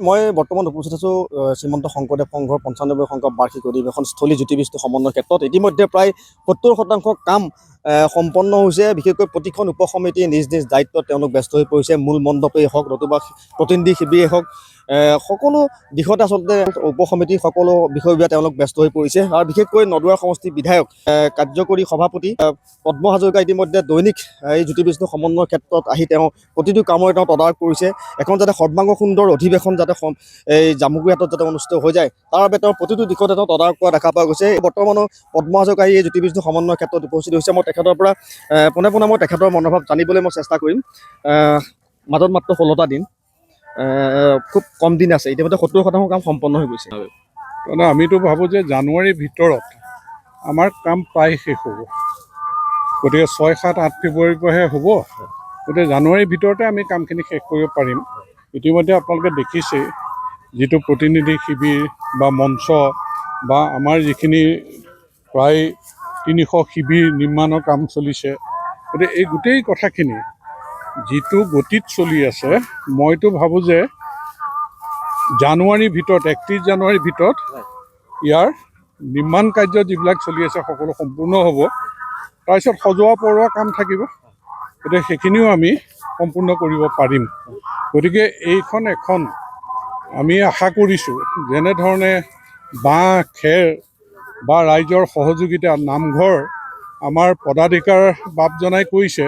মই বৰ্তমান উপস্থিত আছোঁ শ্ৰীমন্ত শংকৰদেৱ সংঘৰ 95 সংখ্যক বাৰ্ষিক অধিৱেশনস্থলী জ্যোতিবিষ্ণু সমন্বয় ক্ষেত্ৰত। ইতিমধ্যে প্ৰায় 70% কাম সম্পন্ন হৈছে। বিশেষকৈ প্ৰতিখন উপসমিতি নিজ নিজ দায়িত্বত তেওঁলোক ব্যস্ত হৈ পৰিছে। মূল মণ্ডপেই হওক, নতুবা প্ৰতিনিধি শিবিৰেই হওক, সকলো দিশতে আচলতে উপসমিতি সকলো বিষয়বিলাক তেওঁলোক ব্যস্ত হৈ পৰিছে। আৰু বিশেষকৈ নদুৱাৰ সমষ্টিৰ বিধায়ক কাৰ্যকৰী সভাপতি পদ্ম হাজৰিকা ইতিমধ্যে দৈনিক এই জ্যোতিবিষ্ণু সমন্বয় ক্ষেত্ৰত আহি তেওঁ প্ৰতিটো কামৰে তেওঁ তদাৰক কৰিছে। এখন যাতে সৰ্বাংগ সুন্দৰ অধিৱেশন যাতে এই জামুগুৰিহাটত যাতে অনুষ্ঠিত হৈ যায়, তাৰ বাবে তেওঁ প্ৰতিটো দিশতে তেওঁ তদাৰক কৰা দেখা পোৱা গৈছে। বৰ্তমানো পদ্ম হাজৰিকা এই জ্যোতিবিষ্ণু সমন্বয় ক্ষেত্ৰত উপস্থিত হৈছে। মই তেখেতৰ পৰা পোনে পোনে মই তেখেতৰ মনোভাৱ জানিবলৈ মই চেষ্টা কৰিম। মাজত মাত্ৰ 16টা দিন, খুব কম দিন আছে। ইতিমধ্যে 70% কাম সম্পন্ন হৈ গৈছে। আমিতো ভাবোঁ যে জানুৱাৰীৰ ভিতৰত আমাৰ কাম প্ৰায় শেষ হ'ব। গতিকে 6, 7, 8 ফেব্ৰুৱাৰীৰ পৰাহে হ'ব। গতিকে জানুৱাৰীৰ ভিতৰতে আমি কামখিনি শেষ কৰিব পাৰিম। ইতিমধ্যে আপোনালোকে দেখিছে যিটো প্ৰতিনিধি শিবিৰ বা মঞ্চ বা আমাৰ যিখিনি প্ৰায় 300 শিবিৰ নিৰ্মাণৰ কাম চলিছে। গতিকে এই গোটেই কথাখিনি যিটো গতিত চলি আছে, মইতো ভাবোঁ যে জানুৱাৰীৰ ভিতৰত 31 জানুৱাৰীৰ ভিতৰত ইয়াৰ নিৰ্মাণ কাৰ্য যিবিলাক চলি আছে সকলো সম্পূৰ্ণ হ'ব। তাৰপিছত সজোৱা পৰোৱা কাম থাকিব। গতিকে সেইখিনিও আমি সম্পূৰ্ণ কৰিব পাৰিম। গতিকে এইখন এখন আমি আশা কৰিছোঁ যেনেধৰণে বাঁহ খেৰ বা ৰাইজৰ সহযোগিতা, নামঘৰ আমাৰ পদাধিকাৰ বাপ জনাই কৈছে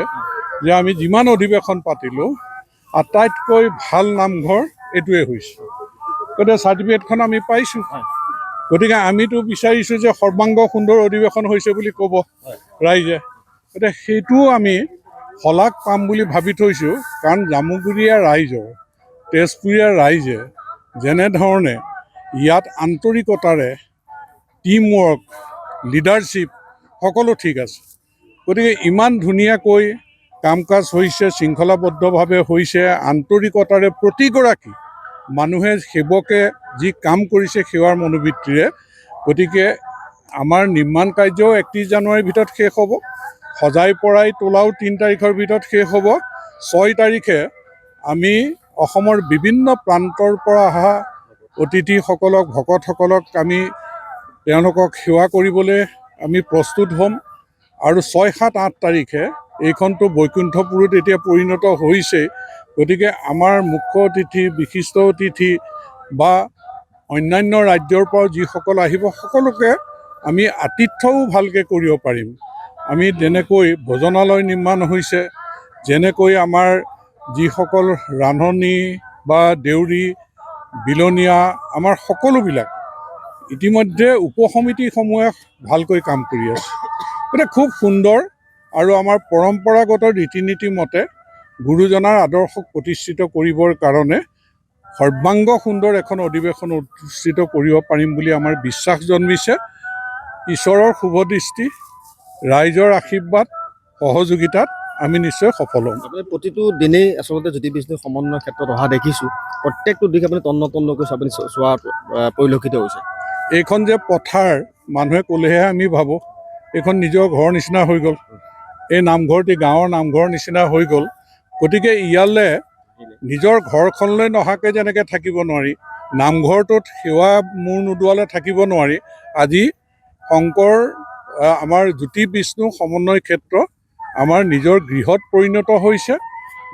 যে আমি যিমান অধিৱেশন পাতিলোঁ আটাইতকৈ ভাল নামঘৰ এইটোৱে হৈছে। গতিকে চাৰ্টিফিকেটখন আমি পাইছোঁ। গতিকে আমিতো বিচাৰিছোঁ যে সৰ্বাংগ সুন্দৰ অধিৱেশন হৈছে বুলি ক'ব ৰাইজে। গতিকে সেইটোও আমি শলাগ পাম বুলি ভাবি থৈছোঁ। কাৰণ জামুগুৰিয়া ৰাইজৰ, তেজপুৰীয়া ৰাইজে যেনেধৰণে ইয়াত আন্তৰিকতাৰে টিম ৱৰ্ক, লিডাৰশ্বিপ সকলো ঠিক আছে। গতিকে ইমান ধুনীয়াকৈ কাম কাজ হৈছে, শৃংখলাবদ্ধভাৱে হৈছে, আন্তৰিকতাৰে প্ৰতিগৰাকী মানুহে সেৱকে যি কাম কৰিছে সেৱাৰ মনোবৃত্তিৰে। গতিকে আমাৰ নিৰ্মাণ কাৰ্যও 31 জানুৱাৰীৰ ভিতৰত শেষ হ'ব। সজাই পৰাই তোলাও 3 তাৰিখৰ ভিতৰত শেষ হ'ব। 6 তাৰিখে আমি অসমৰ বিভিন্ন প্ৰান্তৰ পৰা অহা অতিথিসকলক, ভকতসকলক আমি তেওঁলোকক সেৱা কৰিবলৈ আমি প্ৰস্তুত হ'ম। আৰু 6, 7, 8 তাৰিখে এইখনতো বৈকুণ্ঠপুৰত এতিয়া পৰিণত হৈছে। গতিকে আমাৰ মুখ্য অতিথি, বিশিষ্ট অতিথি বা অন্যান্য ৰাজ্যৰ পৰা যিসকল আহিব সকলোকে আমি আতিথ্যও ভালকৈ কৰিব পাৰিম। আমি যেনেকৈ ভোজনালয় নিৰ্মাণ হৈছে, যেনেকৈ আমাৰ যিসকল ৰান্ধনি বা দেউৰী, বিলনীয়া আমাৰ সকলোবিলাক ইতিমধ্যে উপসমিতিসমূহে ভালকৈ কাম কৰি আছে। গতিকে খুব সুন্দৰ আৰু আমাৰ পৰম্পৰাগত ৰীতি নীতি মতে গুৰুজনাৰ আদৰ্শক প্ৰতিষ্ঠিত কৰিবৰ কাৰণে সৰ্বাংগ সুন্দৰ এখন অধিৱেশন অনুষ্ঠিত কৰিব পাৰিম বুলি আমাৰ বিশ্বাস জন্মিছে। ঈশ্বৰৰ শুভদৃষ্টি, ৰাইজৰ আশীৰ্বাদ, সহযোগিতাত আমি নিশ্চয় সফল হ'ম। আপুনি প্ৰতিটো দিনেই আচলতে জ্যোতিবিষ্ণু সমন্বয় ক্ষেত্ৰত অহা দেখিছোঁ। প্ৰত্যেকটো দিশ আপুনি তন্নকৈ আপুনি চোৱা পৰিলক্ষিত হৈছে। এইখন যে পথাৰ মানুহে ক'লেহে আমি ভাবোঁ এইখন নিজৰ ঘৰৰ নিচিনা হৈ গ'ল। এই নামঘৰটি গাঁৱৰ নামঘৰৰ নিচিনা হৈ গ'ল। গতিকে ইয়ালৈ নিজৰ ঘৰখনলৈ নহাকৈ যেনেকৈ থাকিব নোৱাৰি, নামঘৰটোত সেৱা মূৰ নোদোৱালৈ থাকিব নোৱাৰি। আজি শংকৰ আমাৰ জ্যোতিবিষ্ণু সমন্বয় ক্ষেত্ৰ আমাৰ নিজৰ গৃহত পৰিণত হৈছে,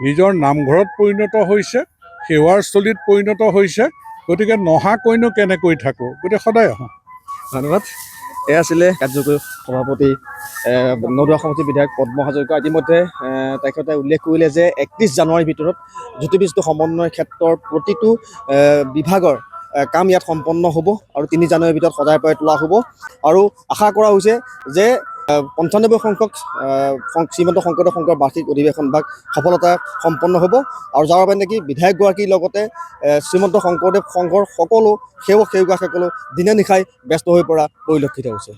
নিজৰ নামঘৰত পৰিণত হৈছে, সেৱাৰ স্থলীত পৰিণত হৈছে। গতিকে নহাকৈনো কেনেকৈ থাকোঁ, গতিকে সদায় আহোঁ। ধন্যবাদ। এয়া আছিলে কাৰ্যকৰী সভাপতি নদুৱা সমষ্টিৰ বিধায়ক পদ্ম হাজৰিকা। ইতিমধ্যে তেখেতে উল্লেখ কৰিলে যে 31 জানুৱাৰীৰ ভিতৰত জ্যোতিবিষ্ণু সমন্বয় ক্ষেত্ৰৰ প্ৰতিটো বিভাগৰ কাম ইয়াত সম্পন্ন হ'ব আৰু 3 জানুৱাৰীৰ ভিতৰত সজাই পৰাই তোলা হ'ব। আৰু আশা কৰা হৈছে যে 95 সংখ্যক শ্ৰীমন্ত শংকৰদেৱ সংঘৰ বাৰ্ষিক অধিৱেশন ভাগ সফলতা সম্পন্ন হ'ব। আৰু যাৰ বাবে নেকি বিধায়কগৰাকীৰ লগতে শ্ৰীমন্ত শংকৰদেৱ সংঘৰ সকলো সেৱক সেৱিকাসকলো দিনে নিশাই ব্যস্ত হৈ পৰা পৰিলক্ষিত হৈছে।